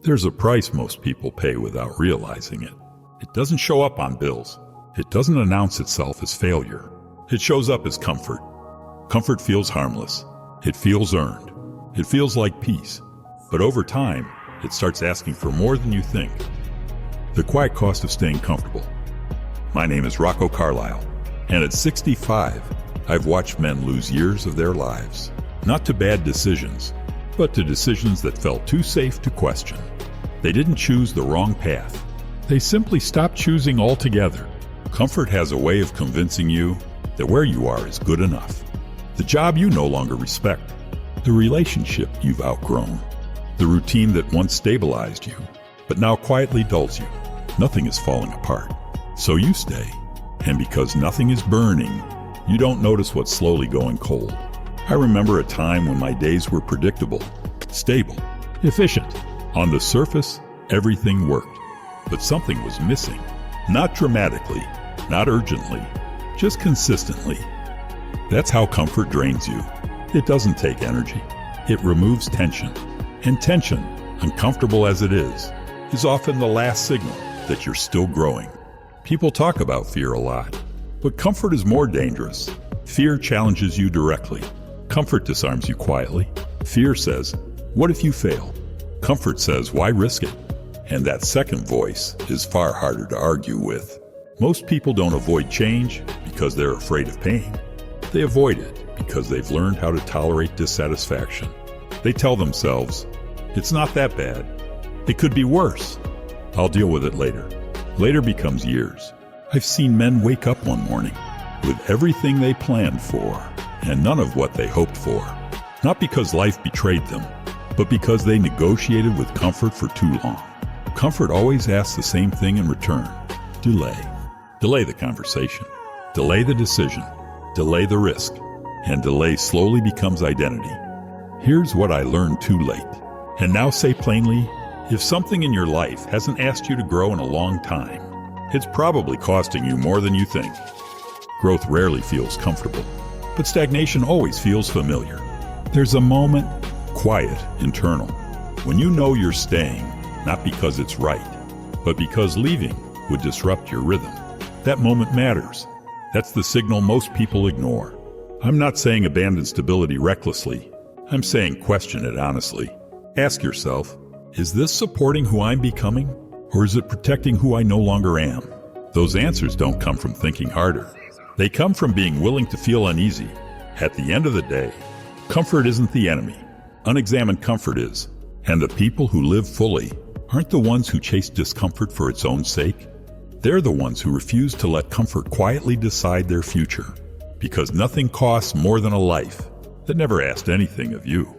There's a price most people pay without realizing it. It doesn't show up on bills. It doesn't announce itself as failure. It shows up as comfort. Comfort feels harmless. It feels earned. It feels like peace. But over time, it starts asking for more than you think. The quiet cost of staying comfortable. My name is Rocco Carlisle, and at 65, I've watched men lose years of their lives, not to bad decisions, but to decisions that felt too safe to question. They didn't choose the wrong path. They simply stopped choosing altogether. Comfort has a way of convincing you that where you are is good enough. The job you no longer respect, the relationship you've outgrown, the routine that once stabilized you, but now quietly dulls you. Nothing is falling apart, so you stay. And because nothing is burning, you don't notice what's slowly going cold. I remember a time when my days were predictable, stable, efficient. On the surface, everything worked, but something was missing. Not dramatically, not urgently, just consistently. That's how comfort drains you. It doesn't take energy. It removes tension. And tension, uncomfortable as it is often the last signal that you're still growing. People talk about fear a lot, but comfort is more dangerous. Fear challenges you directly. Comfort disarms you quietly. Fear says, what if you fail? Comfort says, why risk it? And that second voice is far harder to argue with. Most people don't avoid change because they're afraid of pain. They avoid it because they've learned how to tolerate dissatisfaction. They tell themselves, it's not that bad. It could be worse. I'll deal with it later. Later becomes years. I've seen men wake up one morning with everything they planned for and none of what they hoped for. Not because life betrayed them, but because they negotiated with comfort for too long. Comfort always asks the same thing in return. Delay. Delay the conversation. Delay the decision. Delay the risk. And delay slowly becomes identity. Here's what I learned too late. And now say plainly, if something in your life hasn't asked you to grow in a long time, it's probably costing you more than you think. Growth rarely feels comfortable, but stagnation always feels familiar. There's a moment, quiet, internal, when you know you're staying, not because it's right, but because leaving would disrupt your rhythm. That moment matters. That's the signal most people ignore. I'm not saying abandon stability recklessly. I'm saying question it honestly. Ask yourself, is this supporting who I'm becoming, or is it protecting who I no longer am? Those answers don't come from thinking harder. They come from being willing to feel uneasy. At the end of the day, comfort isn't the enemy. Unexamined comfort is. And the people who live fully aren't the ones who chase discomfort for its own sake. They're the ones who refuse to let comfort quietly decide their future. Because nothing costs more than a life that never asked anything of you.